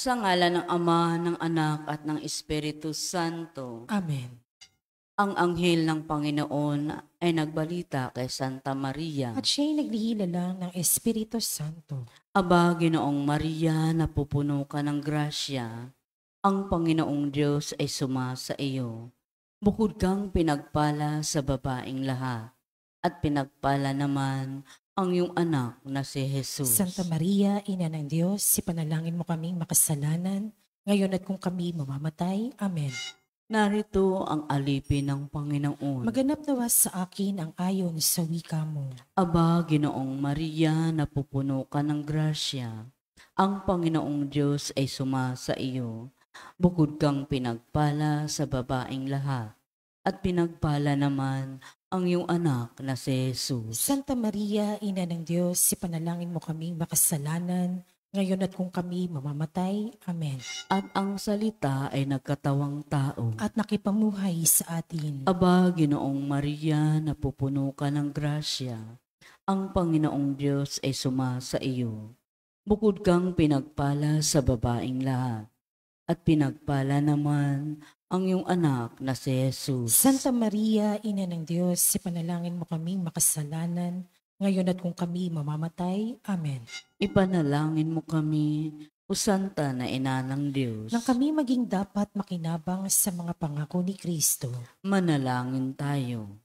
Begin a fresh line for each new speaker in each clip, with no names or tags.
Sa ngalan ng Ama, ng Anak, at ng Espiritu Santo.
Amen.
Ang anghel ng Panginoon ay nagbalita kay Santa Maria.
At siya'y naglihilala ng Espiritu Santo.
Aba, Ginoong Maria, napupuno ka ng grasya. Ang Panginoong Diyos ay sumasa iyo. Bukod kang pinagpala sa babaeng lahat, at pinagpala naman ang iyong anak na si Jesus.
Santa Maria, Ina ng Diyos, ipanalangin mo kaming makasalanan, ngayon at kung kami mamamatay. Amen.
Narito ang alipin ng Panginoon.
Maganap nawa sa akin ang ayon sa wika mo.
Aba, Ginoong Maria, napupuno ka ng grasya. Ang Panginoong Diyos ay sumasa iyo. Bukod kang pinagpala sa babaeng lahat, at pinagpala naman ang iyong anak na si Jesus.
Santa Maria, Ina ng Diyos, ipanalangin mo kaming makasalanan, ngayon at kung kami mamamatay. Amen.
At ang salita ay nagkatawang tao.
At nakipamuhay sa atin.
Aba, Ginoong Maria, napupuno ka ng grasya. Ang Panginoong Diyos ay sumasa iyo. Bukod kang pinagpala sa babaeng lahat, at pinagpala naman ang iyong anak na si Jesus.
Santa Maria, Ina ng Diyos, ipanalangin mo kaming makasalanan, ngayon at kung kami mamamatay. Amen.
Ipanalangin mo kami, o Santa na Ina ng Diyos.
Nang kami maging dapat makinabang sa mga pangako ni Kristo.
Manalangin tayo.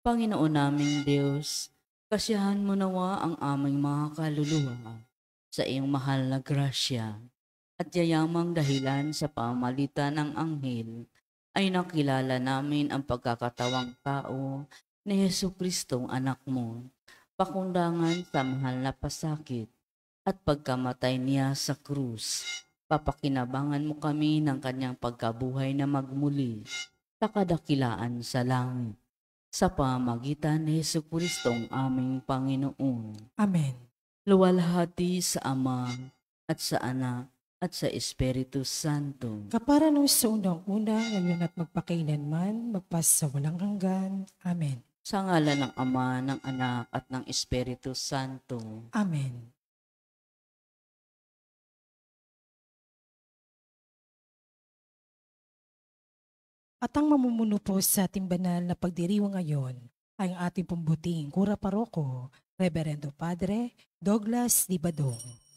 Panginoon naming Diyos, kasiyahan mo nawa ang aming mga kaluluwa sa iyong mahal na grasya, at yayamang dahilan sa pamalitan ng anghel ay nakilala namin ang pagkakatawang tao ni Jesucristong anak mo, pakundangan sa mahal na pasakit at pagkamatay niya sa krus. Papakinabangan mo kami ng kanyang pagkabuhay na magmuli sa kadakilaan sa langit, sa pamagitan ni Jesucristong aming Panginoon.
Amen.
Luwalhati sa Ama at sa Anak at sa Espiritu Santo.
Kapara nung sa unang-una, ngayon at magpakailanman, magpas sa walang hanggan. Amen.
Sa ngalan ng Ama, ng Anak, at ng Espiritu Santo.
Amen. At ang mamumuno po sa ating banal na pagdiriwang ngayon ay ang ating pumbuting Kura Paroko, Reverendo Padre Douglas Di Badong.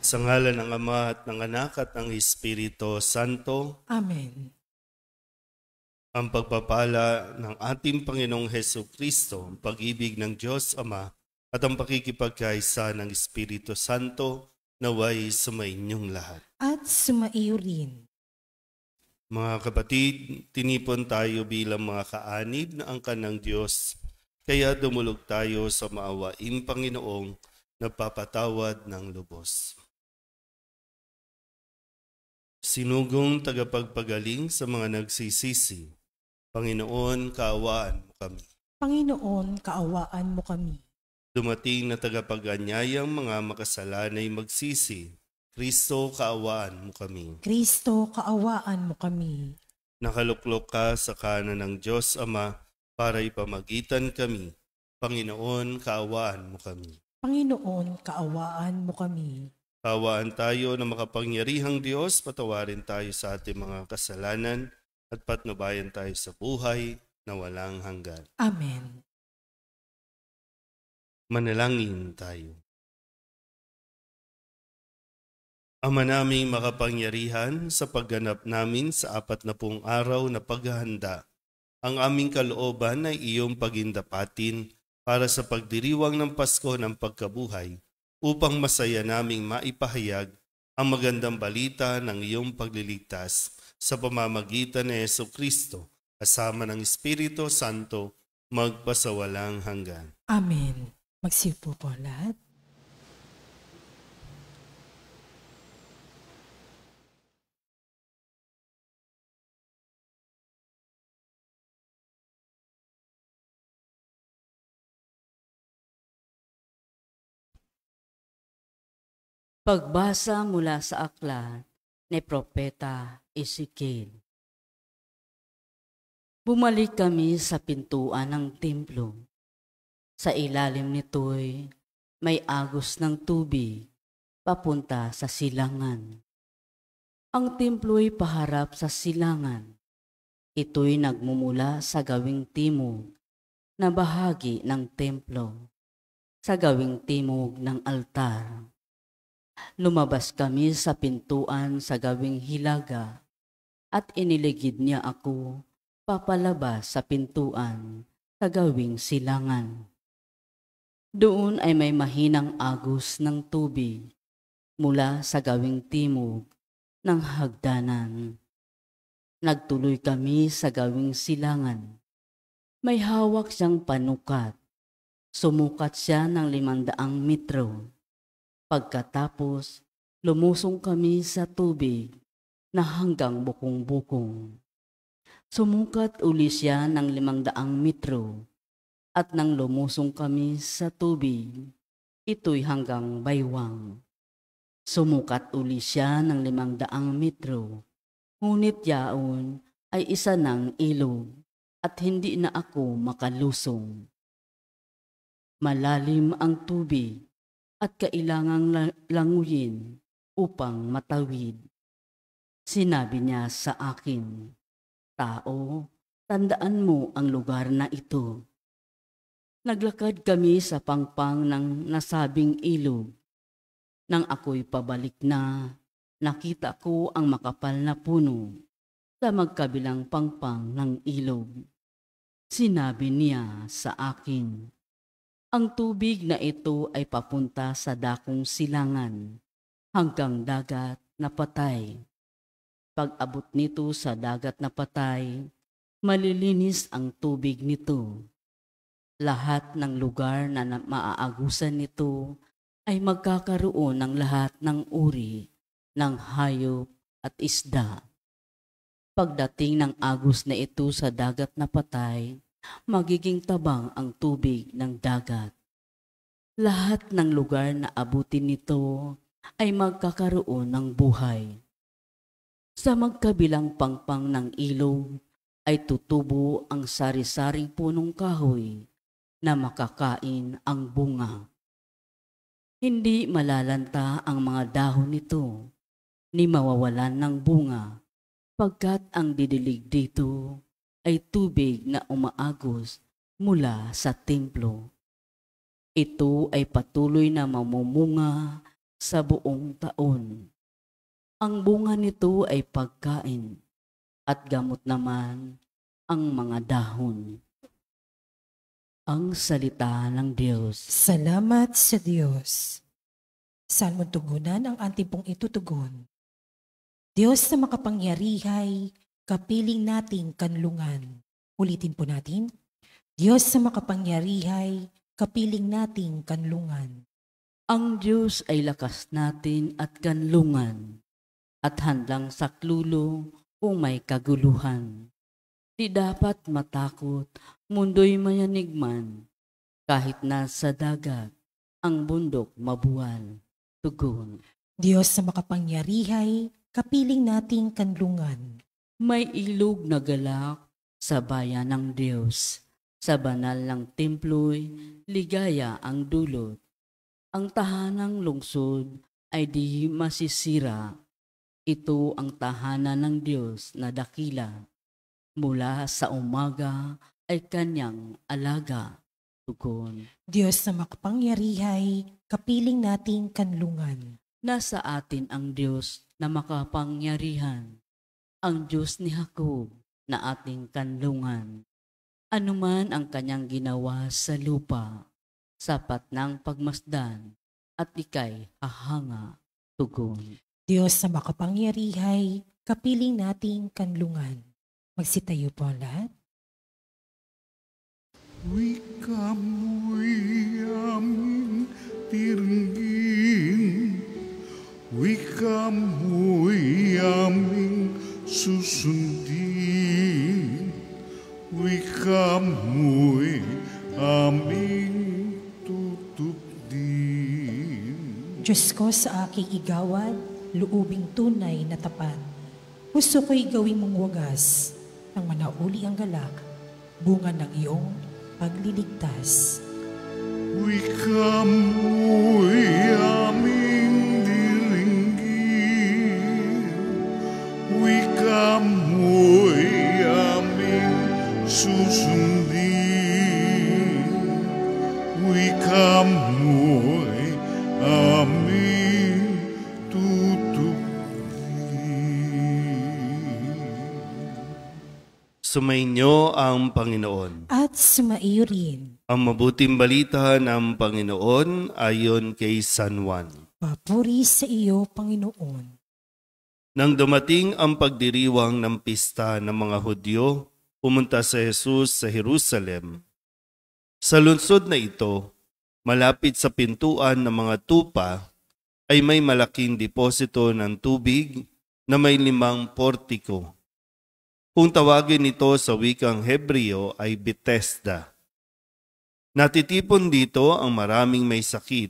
Sa ngalan ng Ama at ng Anak at ng Espiritu Santo.
Amen.
Ang pagpapala ng ating Panginoong Hesukristo, ang pag-ibig ng Diyos Ama at ang pakikipagkaisa ng Espiritu Santo naway sumainyong lahat.
At sumaiyo rin.
Mga kapatid, tinipon tayo bilang mga kaanib na angkan ng Diyos, kaya dumulog tayo sa maawaing Panginoong nagpapatawad ng lubos. Sinugong tagapagpagaling sa mga nagsisisi, Panginoon, kaawaan mo kami.
Panginoon, kaawaan mo kami.
Dumating na tagapag-anyayang mga makasalanay magsisi, Kristo, kaawaan mo kami.
Kristo, kaawaan mo kami.
Nakaluklok ka sa kanan ng Diyos Ama para ipamagitan kami. Panginoon, kaawaan mo kami.
Panginoon, kaawaan mo kami.
Kawaan tayo na makapangyarihang Diyos, patawarin tayo sa ating mga kasalanan at patnubayan tayo sa buhay na walang hanggan.
Amen.
Manalangin tayo. Ama naming makapangyarihan, sa pagganap namin sa 40 araw na paghahanda, ang aming kalooban ay iyong pagindapatin para sa pagdiriwang ng Pasko ng pagkabuhay, upang masaya naming maipahayag ang magandang balita ng iyong pagliligtas sa pamamagitan ni Jesucristo, kasama ng Espiritu Santo, magpasawalang hanggan.
Amen. Magsiupo po lahat.
Pagbasa mula sa aklat ni Propeta Ezekiel. Bumalik kami sa pintuan ng templo. Sa ilalim nito'y may agos ng tubig papunta sa silangan. Ang templo'y paharap sa silangan. Ito'y nagmumula sa gawing timog na bahagi ng templo, sa gawing timog ng altar. Lumabas kami sa pintuan sa gawing hilaga at iniligid niya ako papalabas sa pintuan sa gawing silangan. Doon ay may mahinang agos ng tubig mula sa gawing timog ng hagdanan. Nagtuloy kami sa gawing silangan. May hawak siyang panukat. Sumukat siya ng 500 metro. Pagkatapos, lumusong kami sa tubig na hanggang bukong-bukong. Sumukat uli siya ng 500 metro at nang lumusong kami sa tubig, ito'y hanggang baywang. Sumukat uli siya ng 500 metro, ngunit yaon ay isa ng ilog at hindi na ako makalusong. Malalim ang tubig at kailangang languyin upang matawid. Sinabi niya sa akin, "Tao, tandaan mo ang lugar na ito." Naglakad kami sa pangpang ng nasabing ilog. Nang ako'y pabalik na, nakita ko ang makapal na puno sa magkabilang pangpang ng ilog. Sinabi niya sa akin, "Ang tubig na ito ay papunta sa dakong silangan hanggang dagat na patay. Pag-abot nito sa dagat na patay, malilinis ang tubig nito. Lahat ng lugar na maaagusan nito ay magkakaroon ng lahat ng uri ng hayop at isda. Pagdating ng agos na ito sa dagat na patay, magiging tabang ang tubig ng dagat. Lahat ng lugar na abutin nito ay magkakaroon ng buhay. Sa magkabilang pangpang ng ilog ay tutubo ang sari-saring punong kahoy na makakain ang bunga. Hindi malalanta ang mga dahon nito, ni mawawalan ng bunga, pagkat ang didilig dito ay tubig na umaagos mula sa templo. Ito ay patuloy na mamumunga sa buong taon. Ang bunga nito ay pagkain at gamot naman ang mga dahon." Ang salita ng Diyos.
Salamat sa Diyos. Saan mo tugunan ang ating pong itutugon? Diyos na makapangyarihay, kapiling nating kanlungan. Ulitin po natin. Diyos na makapangyarihay, kapiling nating kanlungan.
Ang Diyos ay lakas natin at kanlungan, at handang saklolo kung may kaguluhan. Di dapat matakot, mundo'y mayanigman, kahit nasa dagat, ang bundok mabuwal. Tugon.
Diyos na makapangyarihay, kapiling nating kanlungan.
May ilog na galak sa bayan ng Diyos. Sa banal ng templo'y ligaya ang dulot. Ang tahanang lungsod ay di masisira. Ito ang tahanan ng Diyos na dakila. Mula sa umaga ay kanyang alaga. Tugon.
Diyos na makapangyarihay, kapiling nating kanlungan.
Nasa atin ang Diyos na makapangyarihan, ang Diyos ni Jacob na ating kanlungan. Anuman ang kanyang ginawa sa lupa, sapat ng pagmasdan at ika'y hahanga. Tugon.
Diyos na makapangyarihay, kapiling nating kanlungan. Magsitayo po ang lahat.
Wika mo'y aming tiringin, wika mo'y aming susundin, wika mo'y aming tutupdin.
Diyos ko sa aking igawad, luubing tunay na tapat. Gusto ko'y gawing mong wagas, nang manauli ang galak, bunga ng iyong pagliligtas.
Wika mo'y aming diringgin, wika mo'y aming susundin, wika mo'y aming tutupdin.
Sumainyo ang Panginoon.
At sumaiyo rin.
Ang mabuting balita ng Panginoon ayon kay San Juan.
Papuri sa iyo, Panginoon.
Nang dumating ang pagdiriwang ng pista ng mga Hudyo, pumunta si Jesus sa Jerusalem. Sa lungsod na ito, malapit sa pintuan ng mga tupa, ay may malaking deposito ng tubig na may 5 portiko. Kung tawagin ito sa wikang Hebreo ay Bethesda. Natitipon dito ang maraming may sakit,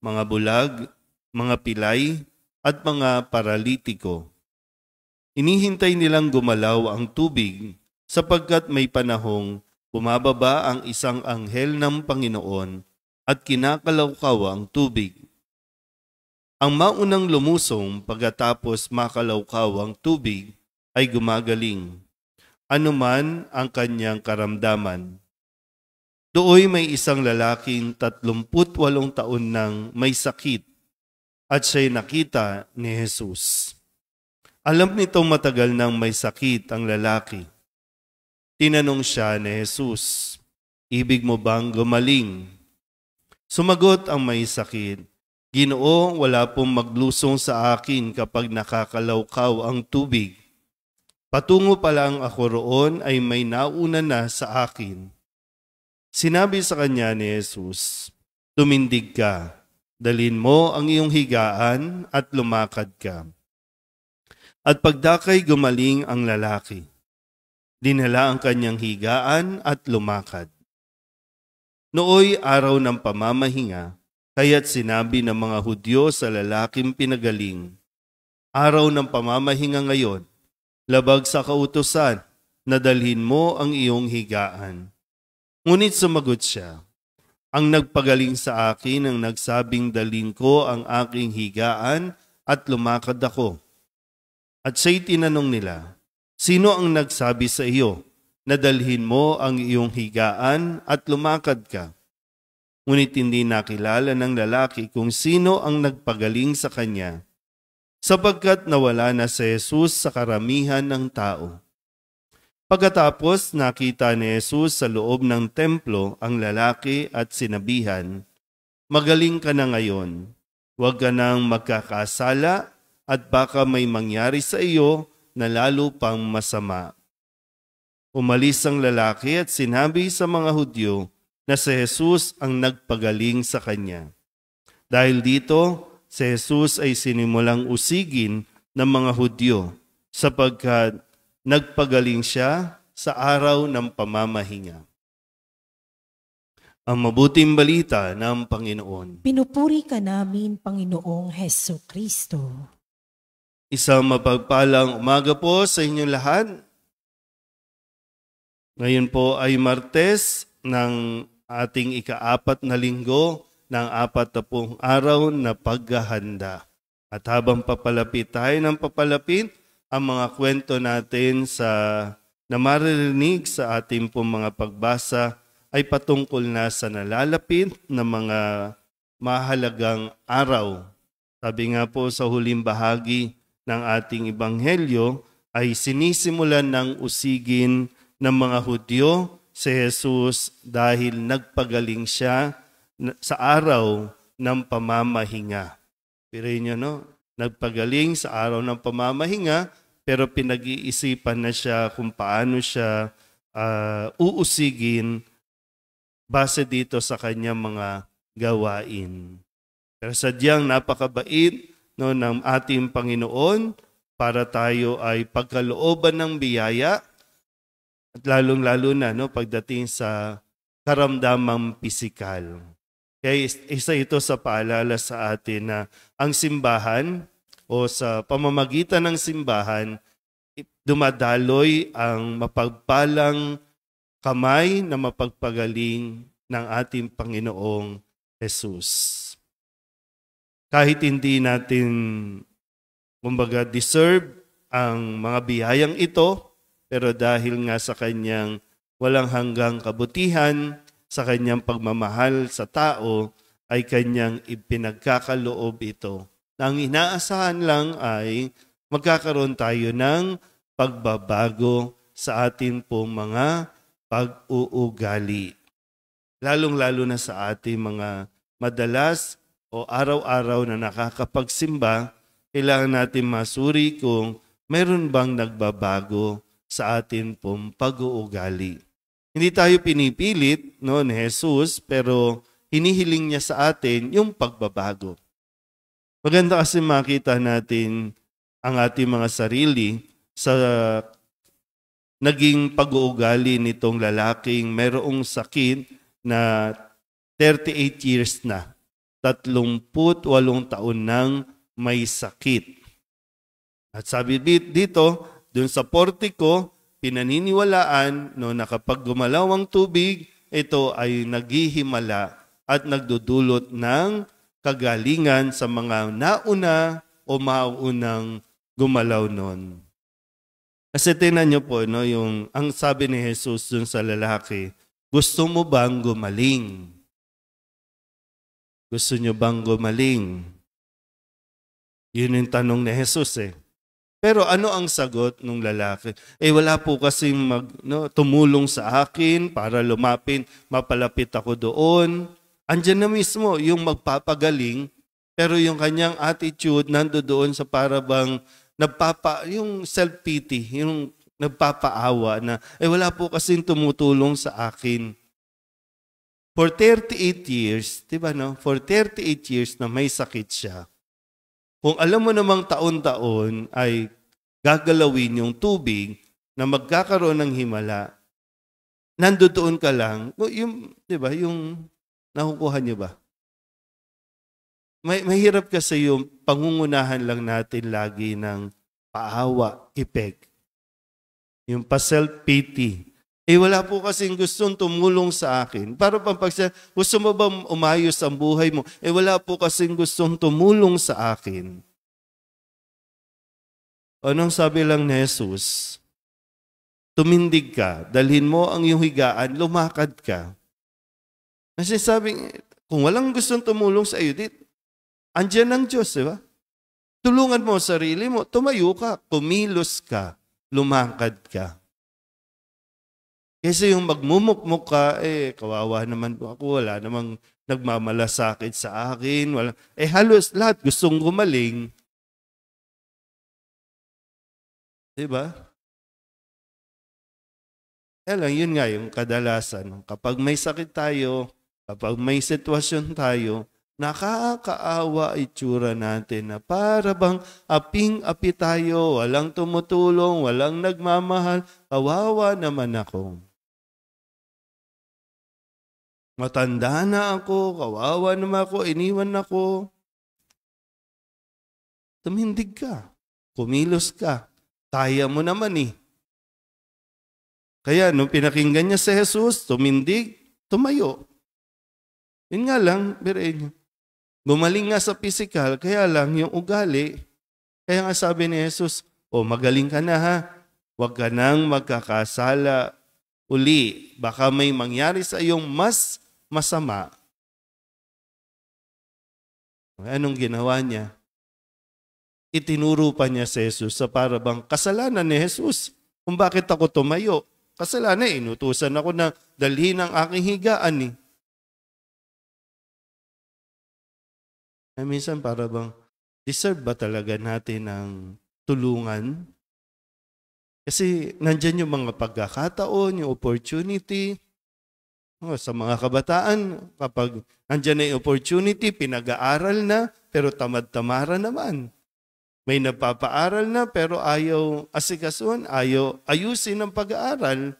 mga bulag, mga pilay, at mga paralitiko. Inihintay nilang gumalaw ang tubig sapagkat may panahong bumababa ang isang anghel ng Panginoon at kinakalawkaw ang tubig. Ang maunang lumusong pagkatapos makalawkaw ang tubig ay gumagaling, anuman ang kanyang karamdaman. Dooy may isang lalaking 38 taon nang may sakit at siya'y nakita ni Jesus. Alam nitong matagal nang may sakit ang lalaki. Tinanong siya ni Jesus, "Ibig mo bang gumaling?" Sumagot ang may sakit, "Ginoo, wala pong maglusong sa akin kapag nakakalawkaw ang tubig. Patungo pa lang ako roon ay may nauna na sa akin." Sinabi sa kanya ni Jesus, "Tumindig ka, dalhin mo ang iyong higaan at lumakad ka." At pagdakay gumaling ang lalaki. Dinala ang kanyang higaan at lumakad. Nooy araw ng pamamahinga, kaya't sinabi ng mga Hudyo sa lalaking pinagaling, "Araw ng pamamahinga ngayon, labag sa kautusan na dalhin mo ang iyong higaan." Ngunit sumagot siya, "Ang nagpagaling sa akin ang nagsabing dalhin ko ang aking higaan at lumakad ako." At siya'y tinanong nila, "Sino ang nagsabi sa iyo na dalhin mo ang iyong higaan at lumakad ka?" Ngunit hindi nakilala ng lalaki kung sino ang nagpagaling sa kanya, sapagkat nawala na si Jesus sa karamihan ng tao. Pagkatapos nakita ni Jesus sa loob ng templo ang lalaki at sinabihan, "Magaling ka na ngayon, huwag ka nang magkakasala at baka may mangyari sa iyo na lalo pang masama." Umalis ang lalaki at sinabi sa mga Hudyo na si Jesus ang nagpagaling sa kanya. Dahil dito, si Jesus ay sinimulang usigin ng mga Hudyo sapagkat nagpagaling siya sa araw ng pamamahinga. Ang mabuting balita ng Panginoon.
Pinupuri ka namin, Panginoong Hesus Kristo.
Isang mapagpalang umaga po sa inyong lahat. Ngayon po ay Martes ng ating ika-4 na linggo ng 40 araw na paghahanda. At habang papalapit tayo ng papalapit, ang mga kwento natin na maririnig sa ating pong mga pagbasa ay patungkol na sa nalalapit na mga mahalagang araw. Sabi nga po sa huling bahagi ng ating ebanghelyo ay sinisimulan ng usigin ng mga Hudyo si Jesus dahil nagpagaling siya sa araw ng pamamahinga. Pero yun, nagpagaling sa araw ng pamamahinga, pero pinag-iisipan na siya kung paano siya uusigin base dito sa kanyang mga gawain. Pero sadyang napakabait ng ating Panginoon para tayo ay pagkalooban ng biyaya at lalong-lalo na pagdating sa karamdamang pisikal. Kaya isa ito sa paalala sa atin na ang simbahan o sa pamamagitan ng simbahan, dumadaloy ang mapagpalang kamay na mapagpagaling ng ating Panginoong Jesus. Kahit hindi natin, deserve ang mga biyayang ito, pero dahil nga sa kanyang walang hanggang kabutihan, sa kanyang pagmamahal sa tao, ay kanyang ipinagkakaloob ito. Ang inaasahan lang ay magkakaroon tayo ng pagbabago sa atin pong mga pag-uugali. Lalong-lalo na sa ating mga madalas o araw-araw na nakakapagsimba, kailangan natin masuri kung mayroon bang nagbabago sa atin pong pag-uugali. Hindi tayo pinipilit ni Jesus, pero hinihiling niya sa atin yung pagbabago. Maganda kasi makita natin ang ating mga sarili sa naging pag-uugali nitong lalaking mayroong sakit na 38 years na. 38 taon nang may sakit. At sabi dito, dun sa portiko, pinaniniwalaan na kapag gumalaw ang tubig, ito ay naghihimala at nagdudulot ng kagalingan sa mga nauna o maunang gumalaw noon. Kasi tingnan niyo po, ang sabi ni Jesus dun sa lalaki, gusto mo bang gumaling? Gusto niyo bang gumaling? Yun yung tanong ni Jesus Pero ano ang sagot ng lalaki? Wala po kasing tumulong sa akin para mapalapit ako doon. Andiyan na mismo yung magpapagaling, pero yung kanyang attitude nandoon sa parabang yung self-pity, yung nagpapaawa na, wala po kasing tumutulong sa akin. For 38 years, diba For 38 years na may sakit siya. Kung alam mo namang taon-taon ay gagalawin yung tubig na magkakaroon ng himala, nandoon ka lang, yung nakukuha niyo ba? Mahirap kasi yung pangungunahan lang natin lagi ng paawa, ipeg. Yung pa-self-pity. Wala po kasing gustong tumulong sa akin. Para gusto mo ba umayos ang buhay mo? Wala po kasing gustong tumulong sa akin. Anong sabi lang ni Jesus? Tumindig ka, dalhin mo ang iyong higaan, lumakad ka. Kasi sabing, kung walang gustong tumulong sa iyo, andyan ang Diyos, di ba? Tulungan mo sarili mo, tumayo ka, kumilos ka, lumakad ka. Kasi yung magmumukmuk ka, kawawa naman po ako, wala namang nagmamalasakit sa akin. Halos lahat gustong gumaling. Diba? Yun nga yung kadalasan. Kapag may sakit tayo, kapag may sitwasyon tayo, nakakaawa itsura natin na para bang aping-api tayo, walang tumutulong, walang nagmamahal, kawawa naman ako. Matanda na ako, kawawa naman ako, iniwan ako. Tumindig ka, kumilos ka, kaya mo naman Kaya nung pinakinggan niya si Jesus, tumindig, tumayo. Yun nga lang, biruin niyo. Gumaling nga sa physical, kaya lang yung ugali. Kaya nga sabi ni Jesus, magaling ka na ha. Huwag ka nang magkakasala uli. Baka may mangyari sa iyong mas masama. Anong ginawa niya? Itinuro pa niya si Jesus sa parabang kasalanan ni Jesus. Kung bakit ako tumayo. Kasalanan, inutusan ako na dalhin ang aking higaan. Minsan parabang, deserve ba talaga natin ng tulungan? Kasi nandyan yung mga pagkakataon, yung opportunity. Sa mga kabataan, kapag nandyan na yung opportunity, pinag-aaral na, pero tamad-tamara naman. May nagpapaaral na, pero ayaw asikasuhan, ayaw ayusin ang pag-aaral.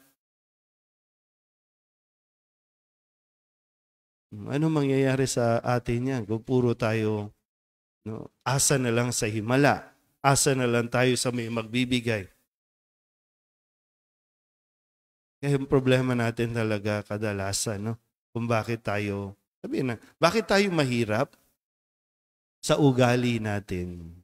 Ano mangyayari sa atin yan? Kung puro tayo, asa na lang sa himala, asa na lang tayo sa may magbibigay. Kaya yung problema natin talaga kadalasan, kung bakit tayo, sabihin na, bakit tayo mahirap sa ugali natin?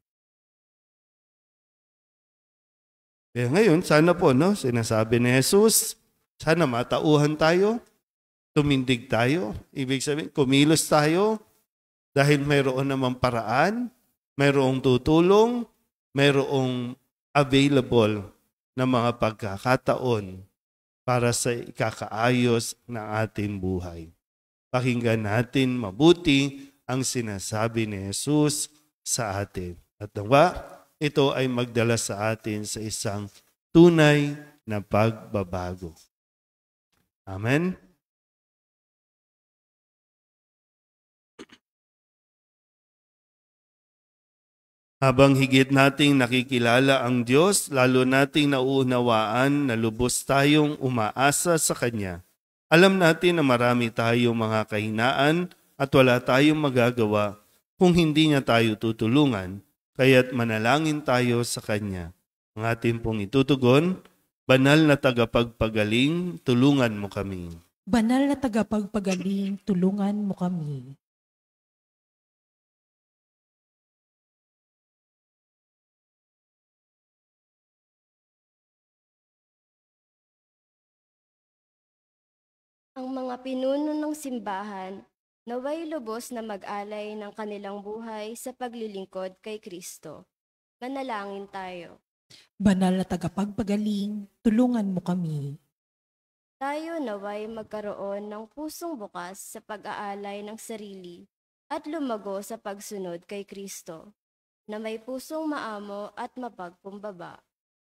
Kaya ngayon, sana po, sinasabi ni Jesus, sana matauhan tayo, tumindig tayo. Ibig sabihin, kumilos tayo dahil mayroon namang paraan, mayroong tutulong, mayroong available na mga pagkakataon para sa ikakaayos ng ating buhay. Pakinggan natin mabuti ang sinasabi ni Jesus sa atin. At nawa, ito ay magdala sa atin sa isang tunay na pagbabago. Amen? Habang higit nating nakikilala ang Diyos, lalo nating nauunawaan na lubos tayong umaasa sa Kanya. Alam natin na marami tayong mga kahinaan at wala tayong magagawa kung hindi niya tayo tutulungan, kaya't manalangin tayo sa Kanya. Ang ating pong itutugon, Banal na tagapagpagaling, tulungan mo kami.
Banal na tagapagpagaling, tulungan mo kami.
Ang mga pinuno ng simbahan, naway lubos na mag-alay ng kanilang buhay sa paglilingkod kay Kristo. Manalangin tayo.
Banal na tagapagpagaling, tulungan mo kami.
Tayo naway magkaroon ng pusong bukas sa pag-aalay ng sarili at lumago sa pagsunod kay Kristo, na may pusong maamo at mapagkumbaba.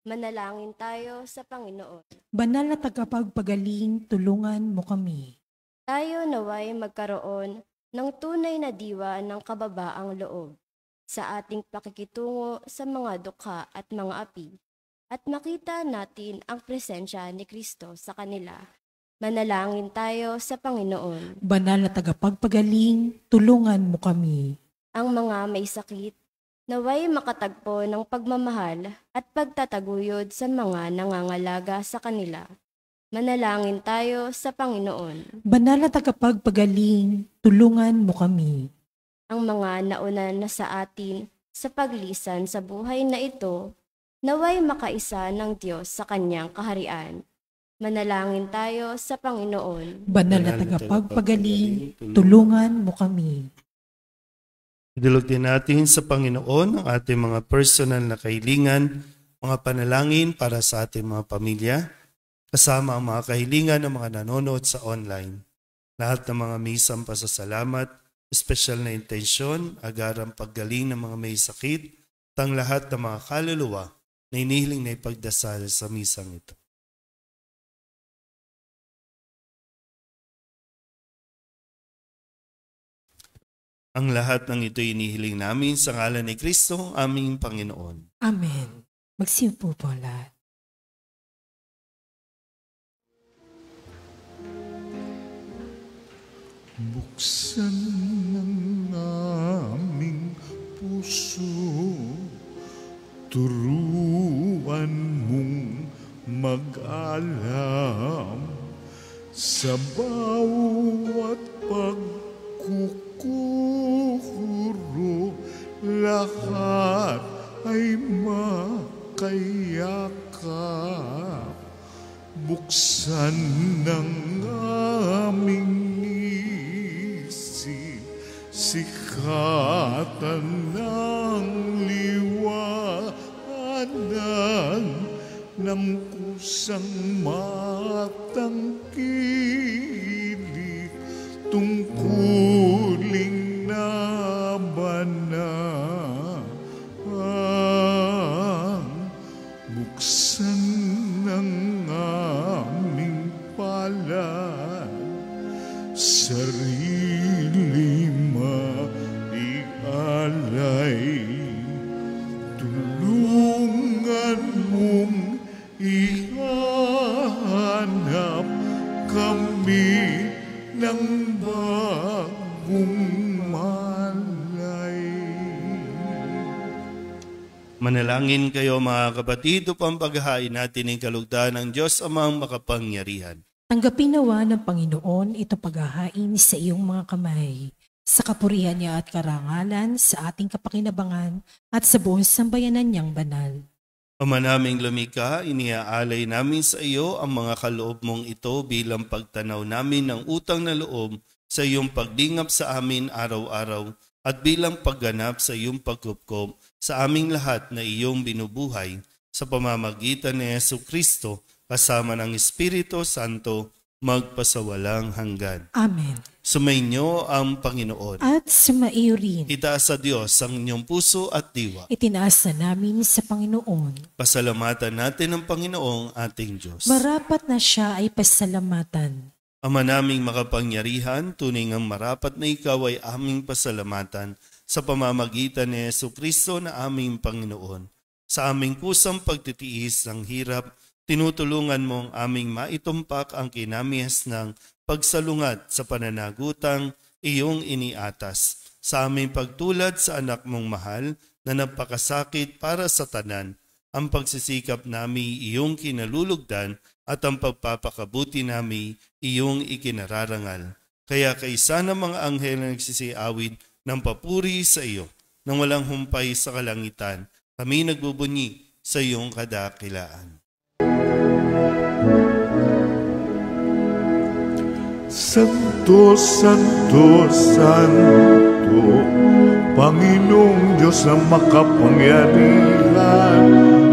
Manalangin tayo sa Panginoon.
Banal na tagapagpagaling, tulungan mo kami.
Tayo naway magkaroon ng tunay na diwa ng kababaang loob sa ating pakikitungo sa mga dukha at mga api, at makita natin ang presensya ni Kristo sa kanila. Manalangin tayo sa Panginoon.
Banal na tagapagpagaling, tulungan mo kami.
Ang mga may sakit, naway makatagpo ng pagmamahal at pagtataguyod sa mga nangangalaga sa kanila. Manalangin tayo sa Panginoon.
Banal na tagapagpagaling, tulungan mo kami.
Ang mga nauna na sa atin sa paglisan sa buhay na ito, naway makaisa ng Diyos sa kanyang kaharian. Manalangin tayo sa Panginoon.
Banal na tagapagpagaling, tulungan mo kami.
Idulog din natin sa Panginoon ang ating mga personal na kahilingan, mga panalangin para sa ating mga pamilya, kasama ang mga kahilingan ng mga nanonood sa online. Lahat ng mga misang pasasalamat, espesyal na intensyon, agarang paggaling ng mga may sakit, at ang lahat ng mga kaluluwa na inihiling na ipagdasal sa misang ito. Ang lahat ng ito inihiling namin sa ngalan ni Kristo, aming Panginoon.
Amen. Magsiupo po lahat.
Buksan ng aming puso, turuan mong mag-alam sa bawat pagpapalagay kukuro, lahat ay makayakap. Buksan ng aming isip, sikatan ng liwanag ng kusang matangkilik, tungkuling nabanang. Buksan ng aming palad, sarili maialay, tulungan mong ihanap kami ng bagong malay.
Manalangin kayo mga kapatid upang paghahain natin ang kalugdan ng Diyos Amang makapangyarihan.
Tanggapin nawa ng Panginoon ito paghahain sa iyong mga kamay, sa kapurihan niya at karangalan, sa ating kapakinabangan at sa buong sambayanan niyang banal.
Ama naming lumikha, iniaalay namin sa iyo ang mga kaloob mong ito bilang pagtanaw namin ng utang na loob sa iyong pagdingap sa amin araw-araw at bilang pagganap sa iyong pagkupkop sa aming lahat na iyong binubuhay sa pamamagitan ni Jesucristo kasama ng Espiritu Santo magpasawalang hanggan.
Amen.
Sumainyo ang Panginoon.
At sumaiyo rin,
Itaas sa Diyos ang inyong puso at diwa.
itinaas na namin sa Panginoon.
Pasalamatan natin ang Panginoong ating Diyos.
Marapat na siya ay pasalamatan.
Ama naming makapangyarihan, tunay ngang marapat na ikaw ay aming pasalamatan sa pamamagitan ni Jesucristo na aming Panginoon. Sa aming kusang pagtitiis ng hirap, tinutulungan mong aming maitumpak ang kinamihas ng pagsalungat sa pananagutang iyong iniatas. Sa aming pagtulad sa anak mong mahal na napakasakit para sa tanan, ang pagsisikap nami iyong kinalulugdan at ang pagpapakabuti nami iyong ikinararangal. Kaya kaisa ng mga anghel na nagsisiawid ng papuri sa iyo, nang walang humpay sa kalangitan, kami nagbubunyi sa iyong kadakilaan.
Santo, Santo, Santo, Panginoong Diyos na makapangyarihan,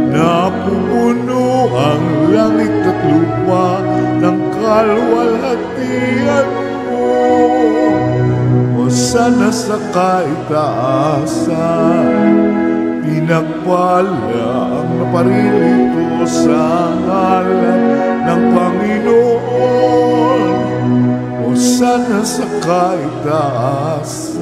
napupuno ang langit at lupa ng kalwalhatian mo. Hosana sa kaitaasan, pinagpala ang naparirito sa ngalan ng Panginoon. Hosana sa kaitaasan.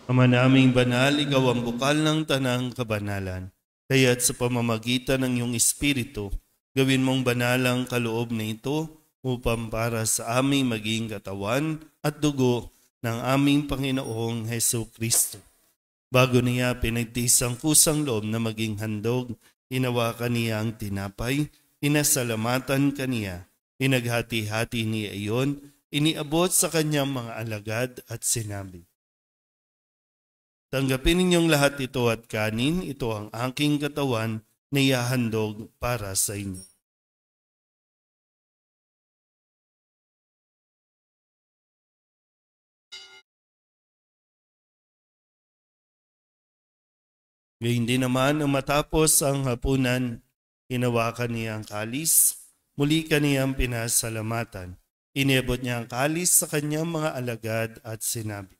Ama naming banal, ikaw ang bukal ng tanang kabanalan. Kaya't sa pamamagitan ng iyong Espiritu, gawin mong banal ang kaloob na ito upang para sa aming maging katawan at dugo ng aming Panginoong Jesucristo. Bago niya pinagtiis ang kusang loob na maging handog, hinawakan niya ang tinapay, inasalamatan kaniya, inaghati-hati niya iyon, iniabot sa kanyang mga alagad at sinabi, tanggapin ninyong lahat ito at kanin, ito ang aking katawan na ihahandog para sa inyo. Gayun din naman, nang matapos ang hapunan, hinawakan niya ang kalis, muli kaniyang pinasalamatan. Iniabot niya ang kalis sa kanyang mga alagad at sinabi,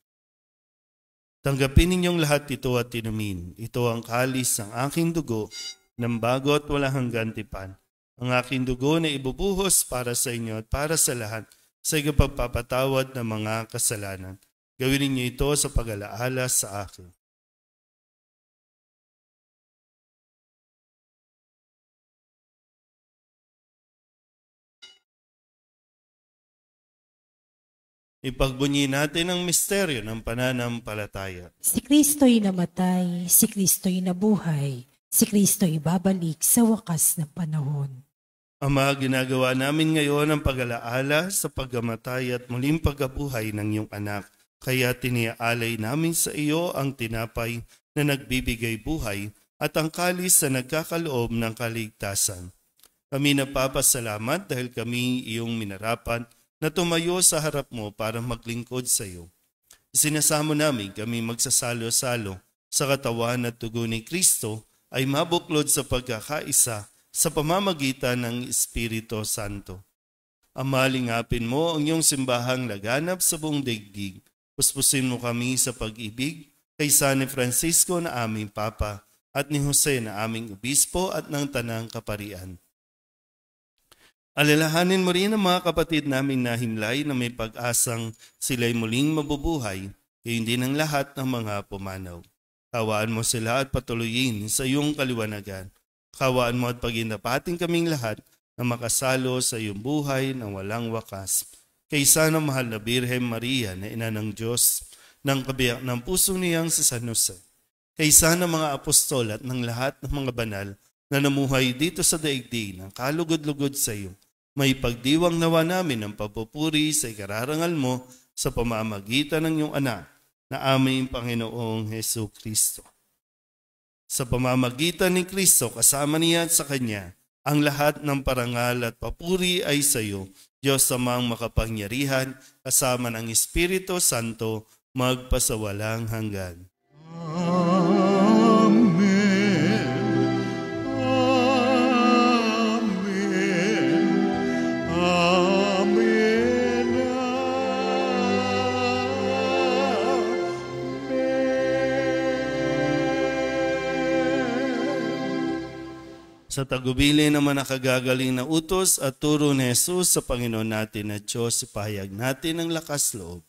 tanggapin ninyong lahat ito at inumin. Ito ang kalis ng aking dugo, ng bago at walang hanggang tipan. Ang aking dugo na ibubuhos para sa inyo at para sa lahat sa ikapagpapatawad ng mga kasalanan. Gawin ninyo ito sa pag-alaala sa akin. Ipagbunyi natin ang misteryo ng pananampalataya.
Si Kristo'y namatay, si Kristo'y nabuhay, si Kristo'y babalik sa wakas ng panahon.
Ama, ginagawa namin ngayon ang pag-alaala sa pagkamatay at muling pagkabuhay ng iyong anak. Kaya tiniaalay namin sa iyo ang tinapay na nagbibigay buhay at ang kalis na nagkakaloob ng kaligtasan. Kami napapasalamat dahil kami iyong minarapan na tumayo sa harap mo para maglingkod sa iyo. Isinasamo namin kami magsasalo-salo sa katawan at dugo ni Kristo ay mabuklod sa pagkakaisa sa pamamagitan ng Espiritu Santo. Ama, lingapin mo ang iyong simbahang laganap sa buong daigdig. Puspusin mo kami sa pag-ibig kay San Francisco na aming Papa at ni Jose na aming Obispo at ng Tanang Kaparian. Alalahanin mo rin ang mga kapatid naming nahimlay na may pag-asang sila'y muling mabubuhay, gayon din ang lahat ng mga pumanaw. Kawaan mo sila at patuloyin sa iyong kaliwanagan. Kawaan mo at paginapating kaming lahat na makasalo sa iyong buhay na walang wakas. Kaysa ng mahal na Birhen Maria na ina ng Diyos, ng kabiyak ng puso niyang si San Jose. Kaysa ng mga apostol at ng lahat ng mga banal na namuhay dito sa daigdig ng kalugod-lugod sa iyo. May pagdiwang nawa namin ang papupuri sa ikararangal mo sa pamamagitan ng iyong anak na aming Panginoong Hesu Kristo. Sa pamamagitan ni Kristo, kasama niya at sa Kanya, ang lahat ng parangal at papuri ay sa iyo, Diyos amang makapangyarihan, kasama ng Espiritu Santo, magpasawalang hanggan.
Amen. Amen. Amen.
Sa tagubili naman nakagagaling na utos at turo ni Jesus sa Panginoon natin at Diyos, ipahayag natin ang lakas loob.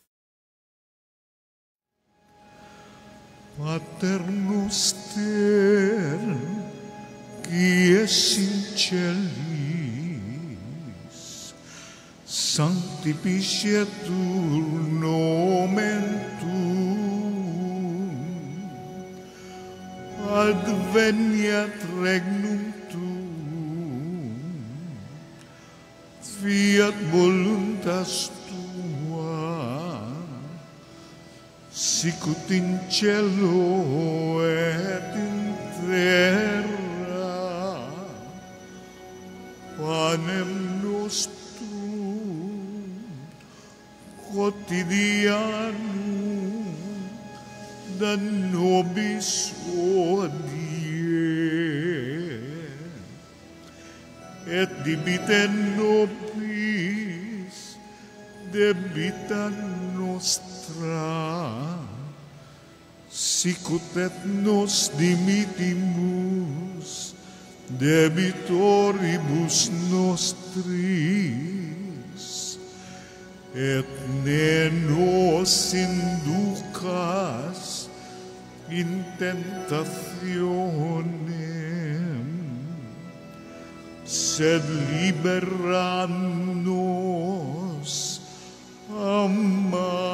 Pater noster, qui es in celis, sanctificetur nomen tuum, adveniat regnum tuum, fiat voluntas tua, sicut in cielo et in terra. Panem nostrum quotidianum da nobis hodie, et dimitte nobis debita nostra, sicut et nos dimittimus debitoribus nostris, et ne nos inducas in tentationem, sed libera nos a malo.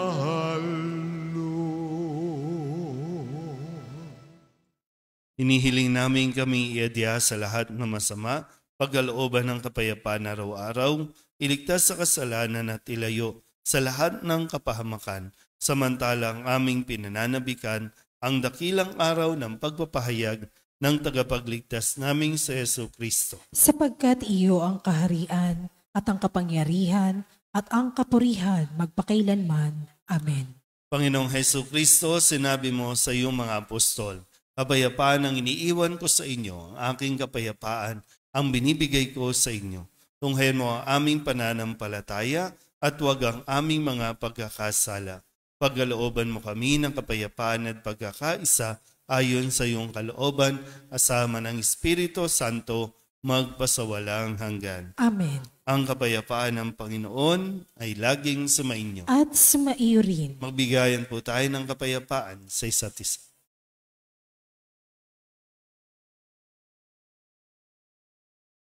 Hinihiling namin kami iadya sa lahat ng masama, pagkalooban ng kapayapaan araw-araw, iligtas sa kasalanan at ilayo sa lahat ng kapahamakan, samantalang aming pinananabikan ang dakilang araw ng pagpapahayag ng tagapagligtas naming sa Hesu Kristo.
Sapagkat iyo ang kaharian at ang kapangyarihan at ang kapurihan magpakailanman. Amen.
Panginoong Hesu Kristo, sinabi mo sa iyong mga apostol, kapayapaan ang iniiwan ko sa inyo, ang aking kapayapaan ang binibigay ko sa inyo. Tunghayan mo ang aming pananampalataya at huwag ang aming mga pagkakasala. Pagkalooban mo kami ng kapayapaan at pagkakaisa ayon sa iyong kalooban, asama ng Espiritu Santo, magpasawalang hanggan.
Amen.
Ang kapayapaan ng Panginoon ay laging sumainyo.
At sumaiyo rin.
Magbigayan po tayo ng kapayapaan sa isa't isa.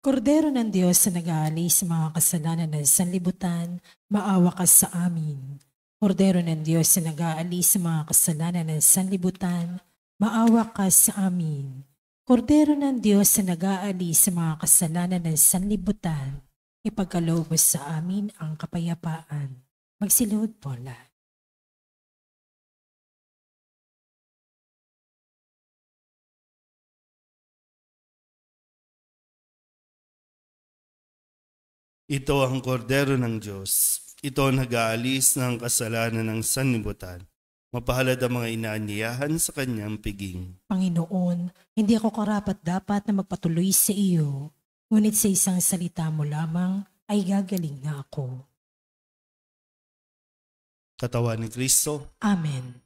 Kordero ng Diyos na nag-aalis sa mga kasalanan ng sanlibutan, maawa ka sa amin. Kordero ng Diyos na nag-aalis sa mga kasalanan ng sanlibutan, maawa ka sa amin. Kordero ng Diyos na nag-aalis sa mga kasalanan ng sanlibutan, ipagkaloob mo sa amin ang kapayapaan. Magsiluhod po lahat.
Ito ang kordero ng Diyos. Ito ang nag-aalis ng kasalanan ng sanlibutan. Mapalad ang mga inaanyayahan sa kanyang piging.
Panginoon, hindi ako karapat-dapat na magpatuloy sa iyo, ngunit sa isang salita mo lamang ay gagaling na ako.
Katawan ni Kristo.
Amen.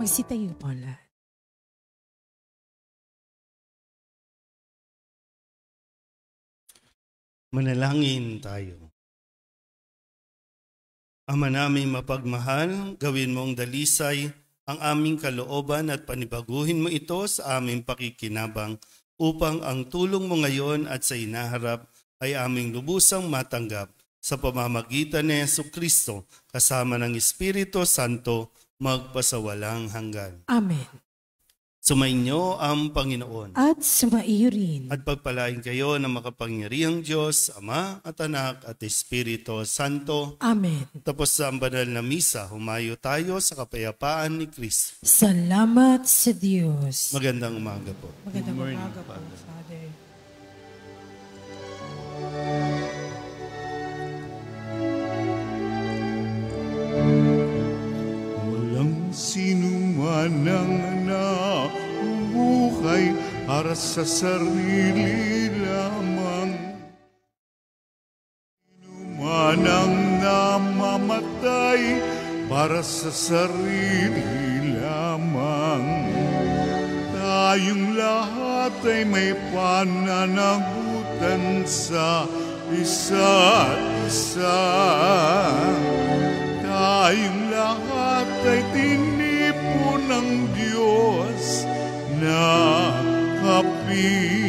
Magsitayo po lahat.
Manalangin tayo. Ama naming mapagmahal, gawin mong dalisay ang aming kalooban at panibaguhin mo ito sa aming pakikinabang upang ang tulong mo ngayon at sa inaharap ay aming lubusang matanggap sa pamamagitan ni Jesucristo kasama ng Espiritu Santo magpasawalang hanggan.
Amen.
Sumainyo ang Panginoon.
At sumaiyo rin.
At pagpalain kayo ng makapangyarihang Diyos, Ama at Anak at Espiritu Santo.
Amen.
Tapos sa banal na misa, humayo tayo sa kapayapaan ni Kristo.
Salamat sa Diyos.
Magandang umaga po.
Magandang umaga po, Father.
Walang sinuman ang nabubuhay para sa sarili lamang. Sinuman ang namamatay para sa sarili lamang. Tayong lahat ay may pananagutan sa isa't isa. Tayong lahat ay tinipon ng Diyos na kapiling.